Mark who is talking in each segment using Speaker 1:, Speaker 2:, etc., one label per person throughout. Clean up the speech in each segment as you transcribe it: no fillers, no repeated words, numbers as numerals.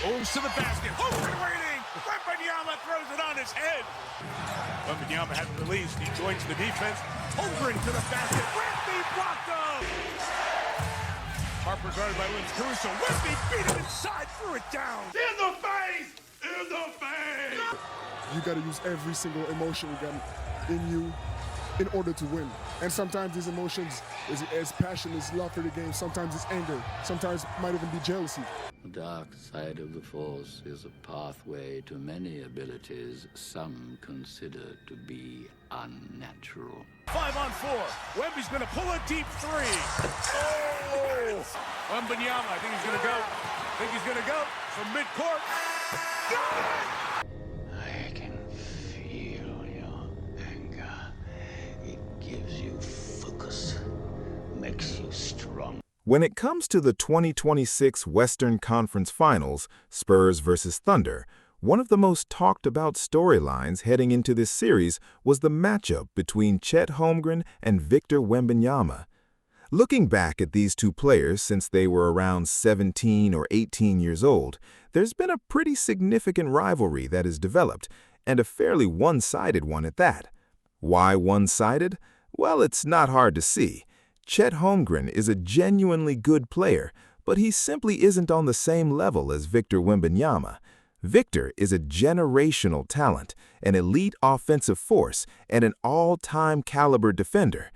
Speaker 1: Moves to the basket. Holmgren waiting. Wembanyama throws it on his head. Wembanyama hasn't released. He joins the defense. Holmgren to the basket. Wemby blocked him. Harper guarded by Williams Caruso. Wemby beat him inside. Threw it down. In the face. In the face.
Speaker 2: You got to use every single emotion you got in you in order to win. And sometimes these emotions is as passion as love for the game. Sometimes it's anger. Sometimes it might even be jealousy.
Speaker 3: The dark side of the Force is a pathway to many abilities some consider to be unnatural.
Speaker 1: 5-on-4. Wemby's going to pull a deep three. Oh! Wembanyama, I think he's going to go. I think he's going to go from midcourt. Got it!
Speaker 3: I can feel your anger. It gives you focus, makes you strong.
Speaker 4: When it comes to the 2026 Western Conference Finals, Spurs versus Thunder, one of the most talked about storylines heading into this series was the matchup between Chet Holmgren and Victor Wembanyama. Looking back at these two players since they were around 17 or 18 years old, there's been a pretty significant rivalry that has developed, and a fairly one-sided one at that. Why one-sided? Well, it's not hard to see. Chet Holmgren is a genuinely good player, but he simply isn't on the same level as Victor Wembanyama. Victor is a generational talent, an elite offensive force, and an all-time caliber defender.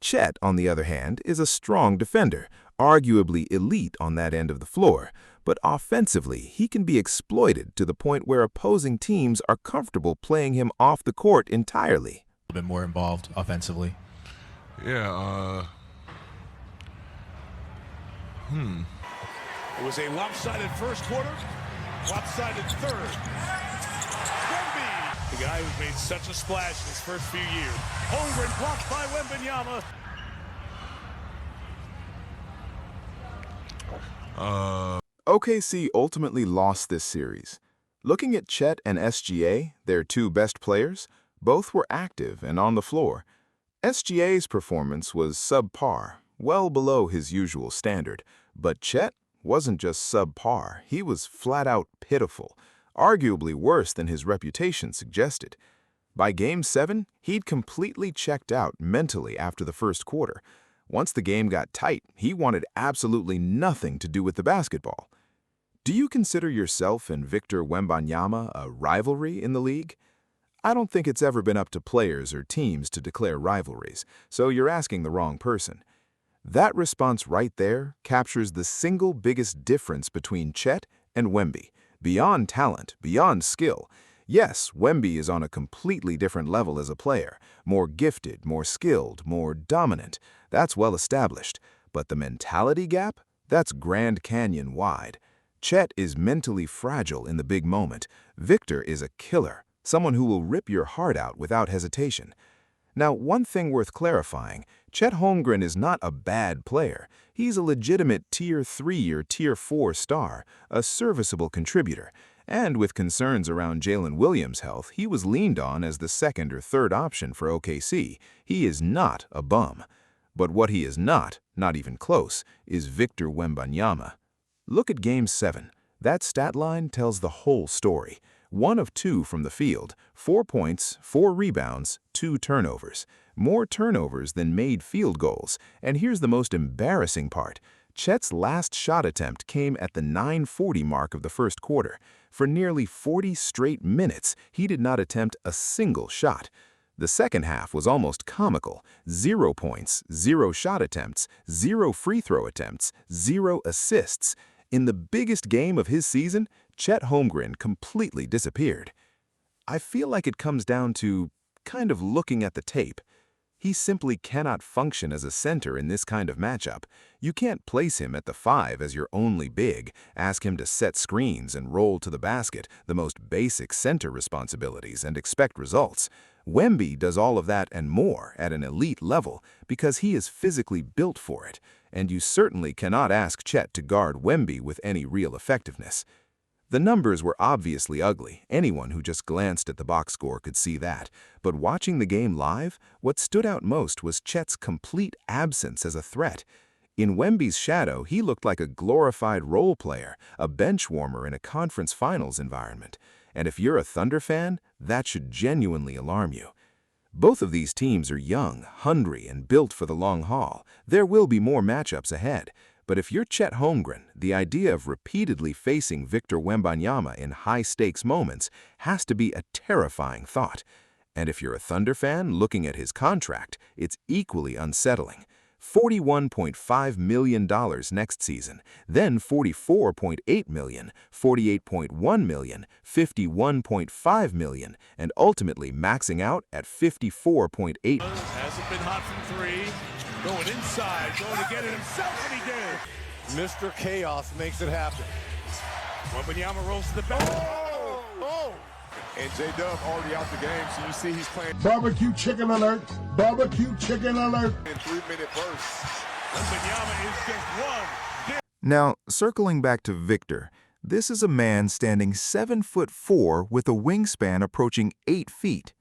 Speaker 4: Chet, on the other hand, is a strong defender, arguably elite on that end of the floor, but offensively he can be exploited to the point where opposing teams are comfortable playing him off the court entirely.
Speaker 5: A bit more involved offensively.
Speaker 6: Yeah,
Speaker 1: It was a lopsided first quarter, lopsided third. Wemby, the guy who's made such a splash in his first few years. Holmgren blocked by Wembanyama.
Speaker 4: OKC ultimately lost this series. Looking at Chet and SGA, their two best players, both were active and on the floor. SGA's performance was subpar, well below his usual standard, but Chet wasn't just subpar, he was flat-out pitiful, arguably worse than his reputation suggested. By Game 7, he'd completely checked out mentally after the first quarter. Once the game got tight, he wanted absolutely nothing to do with the basketball. Do you consider yourself and Victor Wembanyama a rivalry in the league? I don't think it's ever been up to players or teams to declare rivalries, so you're asking the wrong person. That response right there captures the single biggest difference between Chet and Wemby. Beyond talent, beyond skill. Yes, Wemby is on a completely different level as a player, more gifted, more skilled, more dominant. That's well established. But the mentality gap? That's Grand Canyon wide. Chet is mentally fragile in the big moment. Victor is a killer, someone who will rip your heart out without hesitation. Now, one thing worth clarifying, Chet Holmgren is not a bad player. He's a legitimate Tier 3 or Tier 4 star, a serviceable contributor. And with concerns around Jalen Williams' health, he was leaned on as the second or third option for OKC. He is not a bum. But what he is not even close, is Victor Wembanyama. Look at Game 7. That stat line tells the whole story. 1 of 2 from the field, 4 points, 4 rebounds, 2 turnovers. More turnovers than made field goals. And here's the most embarrassing part. Chet's last shot attempt came at the 9:40 mark of the first quarter. For nearly 40 straight minutes, he did not attempt a single shot. The second half was almost comical. 0 points, 0 shot attempts, 0 free throw attempts, 0 assists. In the biggest game of his season, Chet Holmgren completely disappeared. I feel like it comes down to kind of looking at the tape. He simply cannot function as a center in this kind of matchup. You can't place him at the 5 as your only big, ask him to set screens and roll to the basket, the most basic center responsibilities, and expect results. Wemby does all of that and more at an elite level because he is physically built for it, and you certainly cannot ask Chet to guard Wemby with any real effectiveness. The numbers were obviously ugly. Anyone who just glanced at the box score could see that. But watching the game live, what stood out most was Chet's complete absence as a threat. In Wemby's shadow, he looked like a glorified role player, a bench warmer in a conference finals environment. And if you're a Thunder fan, that should genuinely alarm you. Both of these teams are young, hungry, and built for the long haul. There will be more matchups ahead. But if you're Chet Holmgren, the idea of repeatedly facing Victor Wembanyama in high-stakes moments has to be a terrifying thought. And if you're a Thunder fan looking at his contract, it's equally unsettling. $41.5 million next season, then $44.8 million, $48.1 million, $51.5 million, and ultimately maxing out at $54.8.
Speaker 1: Hasn't been hot from three. Going inside, going to get it himself, and he did.
Speaker 7: Mr. Chaos makes it happen.
Speaker 1: Wembanyama rolls to the back.
Speaker 7: Oh!
Speaker 8: And J-Dub already out the game, so you see he's playing
Speaker 9: Barbecue chicken alert! Barbecue chicken alert!
Speaker 8: in 3-minute bursts.
Speaker 1: Wembanyama is just one.
Speaker 4: Now, circling back to Victor, this is a man standing 7'4" with a wingspan approaching 8 feet.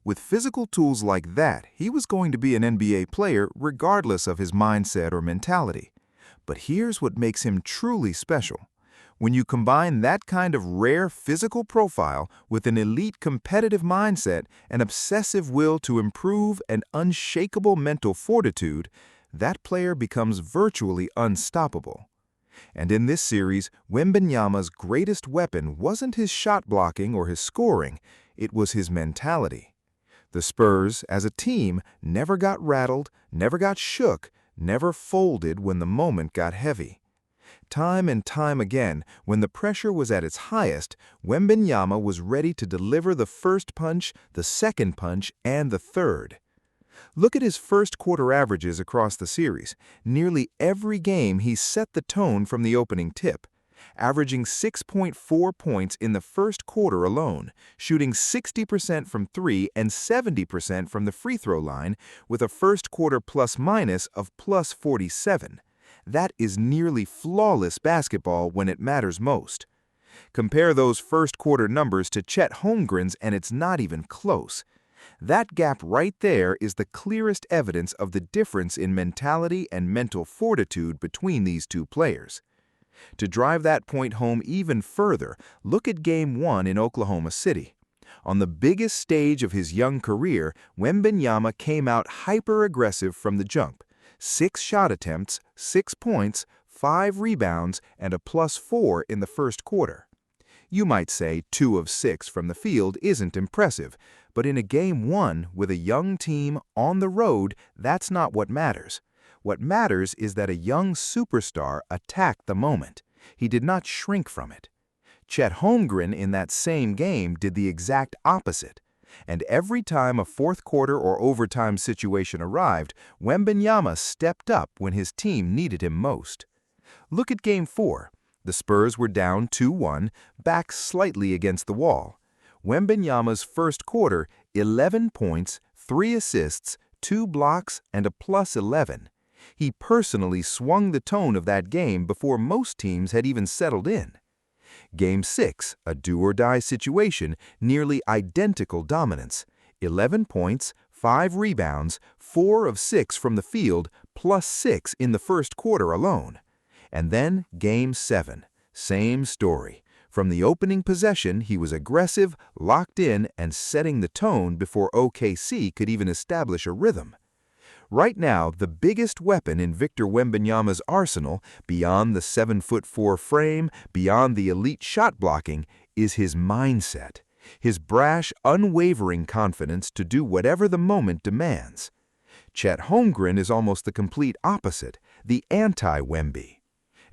Speaker 4: With physical tools like that, he was going to be an NBA player regardless of his mindset or mentality. But here's what makes him truly special. When you combine that kind of rare physical profile with an elite competitive mindset, an obsessive will to improve, and unshakable mental fortitude, that player becomes virtually unstoppable. And in this series, Wembanyama's greatest weapon wasn't his shot blocking or his scoring, it was his mentality. The Spurs, as a team, never got rattled, never got shook, never folded when the moment got heavy. Time and time again, when the pressure was at its highest, Wembanyama was ready to deliver the first punch, the second punch, and the third. Look at his first quarter averages across the series. Nearly every game he set the tone from the opening tip, averaging 6.4 points in the first quarter alone, shooting 60% from three and 70% from the free throw line, with a first quarter plus-minus of plus 47. That is nearly flawless basketball when it matters most. Compare those first quarter numbers to Chet Holmgren's and it's not even close. That gap right there is the clearest evidence of the difference in mentality and mental fortitude between these two players. To drive that point home even further, look at Game 1 in Oklahoma City. On the biggest stage of his young career, Wembanyama came out hyper-aggressive from the jump. 6 shot attempts, 6 points, 5 rebounds, and a +4 in the first quarter. You might say 2 of 6 from the field isn't impressive, but in a Game 1 with a young team on the road, that's not what matters. What matters is that a young superstar attacked the moment. He did not shrink from it. Chet Holmgren in that same game did the exact opposite. And every time a fourth quarter or overtime situation arrived, Wembanyama stepped up when his team needed him most. Look at Game 4. The Spurs were down 2-1, back slightly against the wall. Wembanyama's first quarter, 11 points, 3 assists, 2 blocks, and a +11. He personally swung the tone of that game before most teams had even settled in. Game 6, a do-or-die situation, nearly identical dominance. 11 points, 5 rebounds, 4 of 6 from the field, +6 in the first quarter alone. And then Game 7, same story. From the opening possession, he was aggressive, locked in, and setting the tone before OKC could even establish a rhythm. Right now, the biggest weapon in Victor Wembanyama's arsenal, beyond the 7'4" frame, beyond the elite shot blocking, is his mindset, his brash, unwavering confidence to do whatever the moment demands. Chet Holmgren is almost the complete opposite, the anti-Wemby.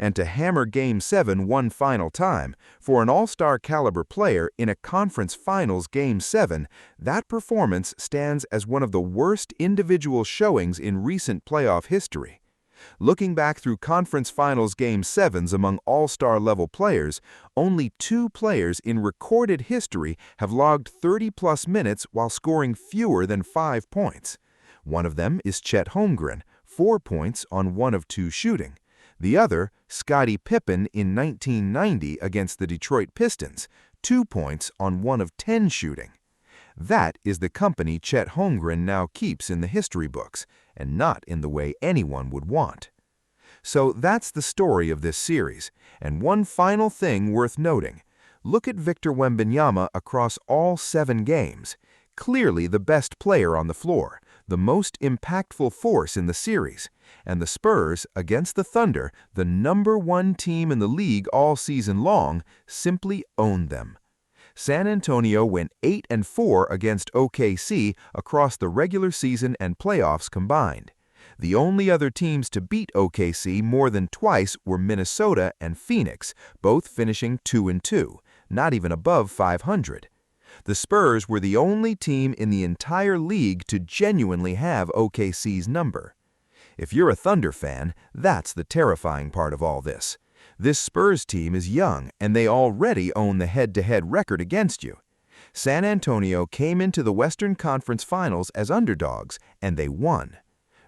Speaker 4: And to hammer Game 7 one final time, for an all-star caliber player in a conference finals Game 7, that performance stands as one of the worst individual showings in recent playoff history. Looking back through conference finals Game 7s among all-star level players, only 2 players in recorded history have logged 30-plus minutes while scoring fewer than 5 points. One of them is Chet Holmgren, 4 points on 1 of 2 shooting. The other, Scottie Pippen in 1990 against the Detroit Pistons, 2 points on 1 of 10 shooting. That is the company Chet Holmgren now keeps in the history books, and not in the way anyone would want.
Speaker 10: So that's the story of this series. And one final thing worth noting. Look at Victor Wembanyama across all 7 games. Clearly the best player on the floor, the most impactful force in the series. And the Spurs, against the Thunder, the #1 team in the league all season long, simply owned them. San Antonio went 8-4 against OKC across the regular season and playoffs combined. The only other teams to beat OKC more than twice were Minnesota and Phoenix, both finishing 2-2, not even above 500. The Spurs were the only team in the entire league to genuinely have OKC's number. If you're a Thunder fan, that's the terrifying part of all this. This Spurs team is young, and they already own the head-to-head record against you. San Antonio came into the Western Conference Finals as underdogs, and they won.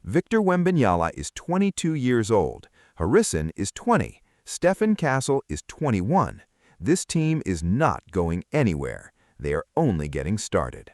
Speaker 10: Victor Wembanyama is 22 years old. Harrison is 20. Stephen Castle is 21. This team is not going anywhere. They are only getting started.